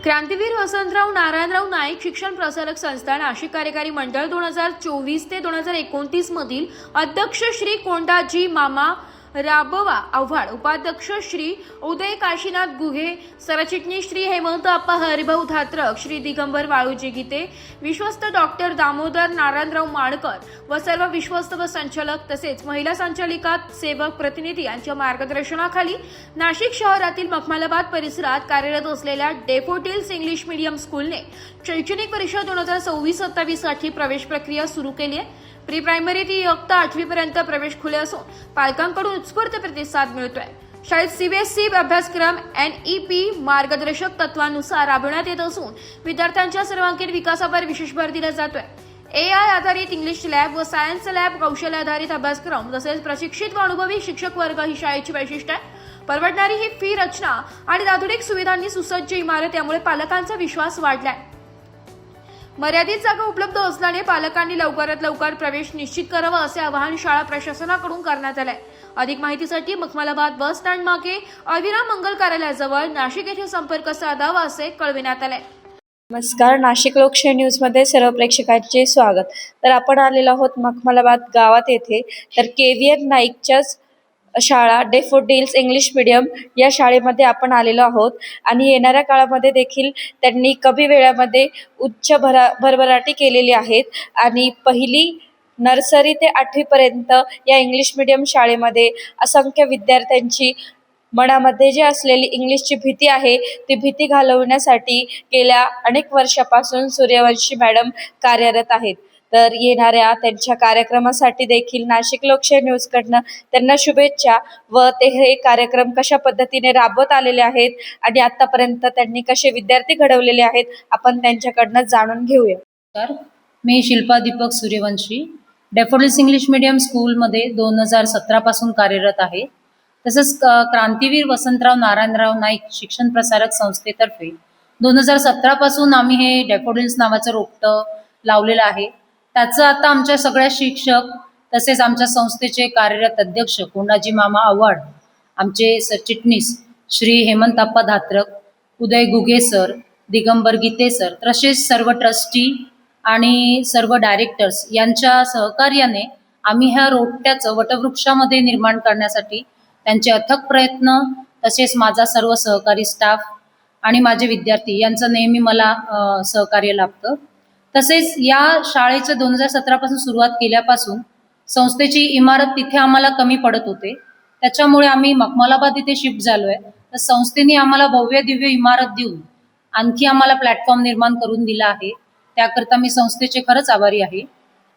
क्रांतीवीर वसंतराव नारायणराव नाईक शिक्षण प्रसारक संस्था नाशिक कार्यकारी मंडळ 2024 ते 2029 मधील अध्यक्ष श्री कोंडाजी मामा राबवा आव्हाड, उपाध्यक्ष श्री उदय काशीनाथ गुहे, सरचिटणीस श्री हेमंत अप्पा हरिभाऊ धात्रक, श्री दिगंबर वाळूजी गीते, विश्वस्त डॉक्टर दामोदर नारायणराव माडकर व सर्व विश्वस्त व संचालक तसेच महिला संचालिका सेवक प्रतिनिधी यांच्या मार्गदर्शनाखाली नाशिक शहरातील मखमालाबाद परिसरात कार्यरत असलेल्या डॅफोडिल्स इंग्लिश मीडियम स्कूलने शैक्षणिक वर्ष 2026-27 साठी प्रवेश प्रक्रिया सुरू केली आहे। प्री प्रायमरी ती इयत्ता 8वी पर्यंत प्रवेश खुले असून पालकांकडून उत्स्फूर्त प्रतिसाद मिळतोय। शाळेत सीबीएसई अभ्यासक्रम NEP मार्गदर्शक तत्वानुसार राबवण्यात येत असून विद्यार्थ्यांच्या सर्वांगीण विकासावर विशेष भर दिला जातोय। AI आधारित इंग्लिश लॅब व सायन्स लॅब, कौशल्य आधारित अभ्यासक्रम तसेच प्रशिक्षित व अनुभवी शिक्षक वर्ग ही शाळेची वैशिष्ट्य आहे। परवडणारी ही फी रचना आणि आधुनिक सुविधांनी सुसज्ज इमारत यामुळे पालकांचा विश्वास वाढलाय। मर्यादित जागा उपलब्ध असल्याने पालकांनी लवकरात लवकर प्रवेश निश्चित करावा असे आवाहन शाळा प्रशासनाकडून करण्यात आले। अधिक माहितीसाठी मखमालाबाद बस स्टँड मागे अविराम मंगल कार्यालयाजवळ नाशिक येथे संपर्क साधावा असे कळविण्यात आले। नमस्कार, नाशिक लोकशाही न्यूज मध्ये सर्व प्रेक्षकांचे स्वागत। तर आपण आलेलो आहोत मखमालाबाद गावात येथे। तर KVR नाईकच्याच शाळा डॅफोडिल्स इंग्लिश मीडियम या शाळेमध्ये आपण आलेलो आहोत आणि येणाऱ्या काळामध्ये देखील त्यांनी कमी वेळामध्ये उच्च भरभराटी केलेली आहेत आणि पहिली नर्सरी ते 8वी पर्यंत या इंग्लिश मीडियम शाळेमध्ये असंख्य विद्यार्थ्यांची मनामध्ये जी असलेली इंग्लिशची भीती आहे ती भीती घालवण्यासाठी गेल्या अनेक वर्षापासून सूर्यवंशी मॅडम कार्यरत आहेत। तर येणाऱ्या त्यांच्या कार्यक्रमासाठी देखील नाशिक लोकशाही न्यूजकडनं त्यांना शुभेच्छा व ते हे कार्यक्रम कशा पद्धतीने राबवत आलेले आहेत आणि आतापर्यंत त्यांनी कसे विद्यार्थी घडवलेले आहेत आपण त्यांच्याकडनं जाणून घेऊया। तर मी Shilpa Deepak Suryavanshi Daffodils English medium स्कूलमध्ये 2017 पासून कार्यरत आहे। तसंच क्रांतीवीर वसंतराव नारायणराव नाईक शिक्षण प्रसारक संस्थेतर्फे 2017 पासून आम्ही हे डॅफोडिल्स नावाचं रोपटं लावलेलं आहे। त्याचं आता आमच्या सगळ्या शिक्षक तसेच आमच्या संस्थेचे कार्यरत अध्यक्ष कोंडाजी मामा आव्हाड, आमचे सरचिटणीस श्री हेमंत अप्पा धात्रक, उदय गुगे सर, दिगंबर गीते सर, तसेच सर्व ट्रस्टी आणि सर्व डायरेक्टर्स यांच्या सहकार्याने आम्ही ह्या रोपट्याचं वटवृक्षामध्ये निर्माण करण्यासाठी त्यांचे अथक प्रयत्न तसेच माझा सर्व सहकारी स्टाफ आणि माझे विद्यार्थी यांचं नेहमी मला सहकार्य लाभतं। तसेच या शाळेचं 2017 पासून सुरुवात केल्यापासून संस्थेची इमारत तिथे आम्हाला कमी पडत होते, त्याच्यामुळे आम्ही मखमालाबाद इथे शिफ्ट झालो आहे। तर संस्थेने आम्हाला भव्य दिव्य इमारत देऊन आणखी आम्हाला प्लॅटफॉर्म निर्माण करून दिला आहे, त्याकरता मी संस्थेचे खरंच आभारी आहे।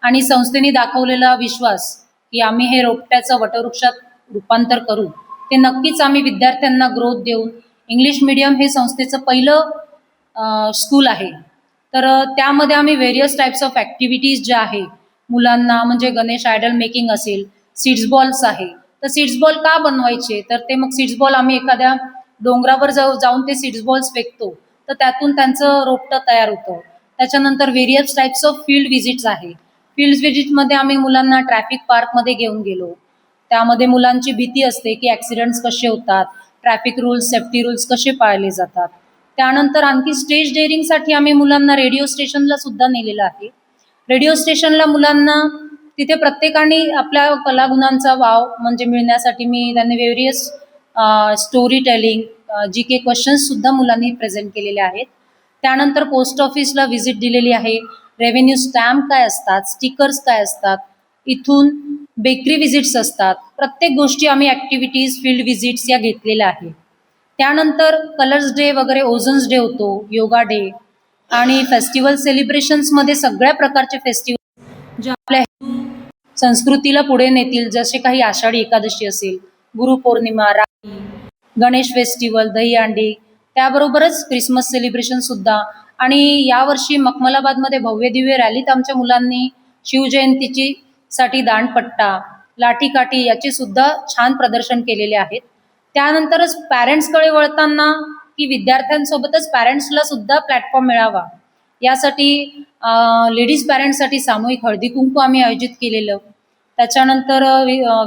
आणि संस्थेने दाखवलेला विश्वास की आम्ही हे रोपट्याचं वटवृक्षात रूपांतर करू ते नक्कीच आम्ही विद्यार्थ्यांना ग्रोथ देऊन इंग्लिश मीडियम हे संस्थेचं पहिलं स्कूल आहे। तर त्यामध्ये आम्ही व्हेरियस टाइप्स ऑफ ॲक्टिव्हिटीज ज्या आहे मुलांना, म्हणजे गणेश आयडल मेकिंग असेल, सीड्स बॉल्स आहे। तर सीड्स बॉल का बनवायचे, तर ते मग सीड्स बॉल आम्ही एखाद्या डोंगरावर जाऊन ते सीड्स बॉल्स फेकतो, तर त्यातून त्यांचं रोपटं तयार होतं। त्याच्यानंतर various types of field visits आहे। फील्ड व्हिजिटमध्ये आम्ही मुलांना ट्रॅफिक पार्कमध्ये घेऊन गेलो, त्यामध्ये मुलांची भीती असते की ॲक्सिडेंट्स कसे होतात, ट्रॅफिक रूल्स, सेफ्टी रूल्स कसे पाळले जातात। त्यानंतर आणखी स्टेज डेअरिंगसाठी आम्ही मुलांना रेडिओ स्टेशनला सुद्धा नेलेलं आहे। रेडिओ स्टेशनला मुलांना तिथे प्रत्येकाने आपल्या कलागुणांचा वाव म्हणजे मिळण्यासाठी मी त्यांनी various story telling, GK questions सुद्धा मुलांनी प्रेझेंट केलेले आहेत। त्यानंतर पोस्ट ऑफिसला व्हिजिट दिलेली आहे। रेव्हेन्यू स्टॅम्प काय असतात, स्टिकर्स काय असतात, इथून बेकरी व्हिजिट्स असतात, प्रत्येक गोष्टी आम्ही ॲक्टिव्हिटीज, फील्ड व्हिजिट्स या घेतलेल्या आहे। त्यानंतर कलर्स डे वगैरे, ओझन्स डे होतो, योगा डे आणि फेस्टिवल सेलिब्रेशन्समध्ये सगळ्या प्रकारचे फेस्टिवल जे आपल्या संस्कृतीला पुढे नेतील, जसे काही आषाढी एकादशी असेल, गुरुपौर्णिमा, राखी, गणेश फेस्टिवल, दहीहंडी, त्याबरोबरच क्रिसमस सेलिब्रेशन सुद्धा। आणि यावर्षी मखमालाबादमध्ये भव्य दिव्य रॅलीत आमच्या मुलांनी शिवजयंतीची साठी दांडपट्टा, लाठीकाठी याचे सुद्धा छान प्रदर्शन केलेले आहेत। त्यानंतरच पॅरेंट्सकडे वळताना की विद्यार्थ्यांसोबतच पॅरेंट्सला सुद्धा प्लॅटफॉर्म मिळावा यासाठी लेडीज पॅरेंट्ससाठी सामूहिक हळदी कुंकू आम्ही आयोजित केलेलं। त्याच्यानंतर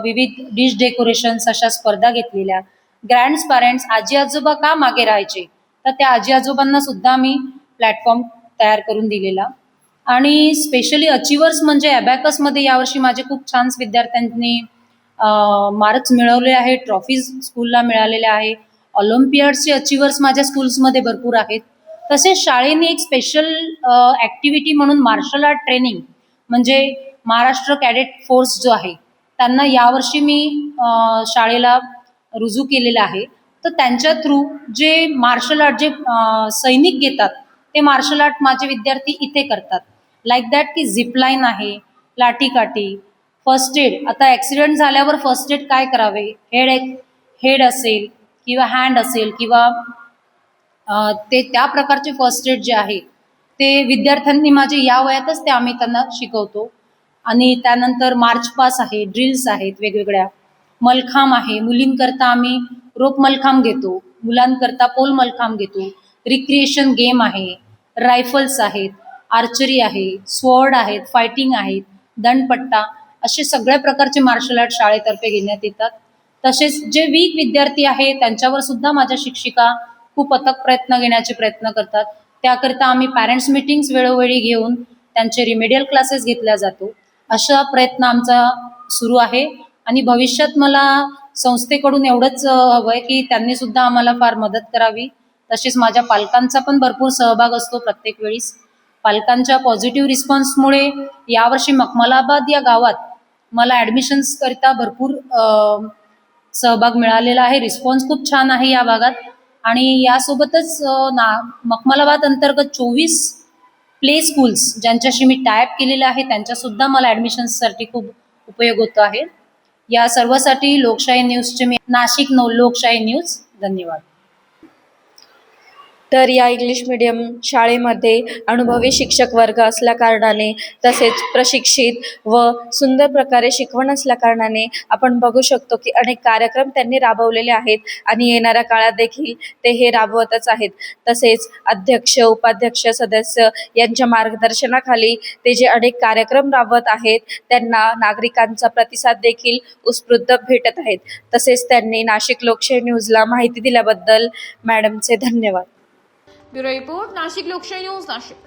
विविध डिश डेकोरेशन्स अशा स्पर्धा घेतलेल्या। ग्रँड्स पॅरेंट्स, आजी आजोबा का मागे राहायचे तर त्या आजी आजोबांना सुद्धा मी प्लॅटफॉर्म तयार करून दिलेला. आणि स्पेशली अचिव्हर्स म्हणजे ॲबॅकसमध्ये यावर्षी माझे खूप छान विद्यार्थ्यांनी मार्क्स मिळवले आहे, ट्रॉफीज स्कूलला मिळालेल्या आहे. ऑलिम्पियाडचे अचिव्हर्स माझ्या स्कूल्समध्ये भरपूर आहेत. तसेच शाळेने एक स्पेशल ॲक्टिव्हिटी म्हणून मार्शल आर्ट ट्रेनिंग म्हणजे महाराष्ट्र कॅडेट फोर्स जो आहे त्यांना यावर्षी मी शाळेला रुजू केलेलं आहे. तर त्यांच्या थ्रू जे मार्शल आर्ट जे सैनिक घेतात ते मार्शल आर्ट माझे विद्यार्थी इथे करतात. लाईक दॅट की झिपलाईन आहे, लाठीकाठी, फर्स्ट एड. आता ॲक्सिडेंट झाल्यावर फर्स्ट एड काय करावे, हेड असेल किंवा हँड असेल किंवा ते त्या प्रकारचे फर्स्ट एड जे आहे ते विद्यार्थ्यांनी माझे या वयातच ते आम्ही त्यांना शिकवतो. आणि त्यानंतर मार्च पास आहे, ड्रिल्स आहेत वेगवेगळ्या, मलखांब आहे. मुलींकरता आम्ही रोप मलखांब घेतो, मुलांकरता पोल मलखांब घेतो. रिक्रिएशन गेम आहे, रायफल्स आहेत, आर्चरी आहे, स्वॉर्ड आहेत, फायटिंग आहेत, दंडपट्टा, असे सगळ्या प्रकारचे मार्शल आर्ट शाळेतर्फे घेण्यात येतात. तसेच जे वीक विद्यार्थी आहे त्यांच्यावर सुद्धा माझ्या शिक्षिका खूप अथक प्रयत्न घेण्याचे प्रयत्न करतात. त्याकरिता आम्ही पॅरेंट्स मीटिंग्स वेळोवेळी घेऊन त्यांचे रिमेडियल क्लासेस घेतल्या जातो. असा प्रयत्न आमचा सुरू आहे. आणि भविष्यात मला संस्थेकडून एवढंच हवं आहे की त्यांनी सुद्धा आम्हाला फार मदत करावी. तसेच माझ्या पालकांचा पण भरपूर सहभाग असतो प्रत्येक वेळीस. पालकांच्या पॉझिटिव्ह रिस्पॉन्समुळे यावर्षी मखमलाबाद या गावात मला ॲडमिशन्सकरिता भरपूर सहभाग मिळालेला आहे. रिस्पॉन्स खूप छान आहे या भागात. आणि यासोबतच मखमलाबाद अंतर्गत 24 प्ले स्कूल्स ज्यांच्याशी मी टायअप केलेलं आहे त्यांच्यासुद्धा मला ॲडमिशन्ससाठी खूप उपयोग होतो आहे. या सर्वासाठी लोकशाही न्यूजचे मी नाशिक लोकशाही न्यूज धन्यवाद. तर या इंग्लिश मीडियम शाळेमध्ये अनुभवी शिक्षक वर्ग असल्याकारणाने तसेच प्रशिक्षित व सुंदर प्रकारे शिकवण असल्याकारणाने आपण बघू शकतो की अनेक कार्यक्रम त्यांनी राबवलेले आहेत आणि येणाऱ्या काळात देखील ते हे राबवतच आहेत. तसेच अध्यक्ष, उपाध्यक्ष, सदस्य यांच्या मार्गदर्शनाखाली ते जे अनेक कार्यक्रम राबवत आहेत त्यांना नागरिकांचा प्रतिसाद देखील उत्स्फूर्त भेटत आहेत. तसेच त्यांनी नाशिक लोकशाही न्यूजला माहिती दिल्याबद्दल मॅडमचे धन्यवाद. ब्युरो रिपोर्ट, नाशिक लोकशाही न्यूज, नाशिक.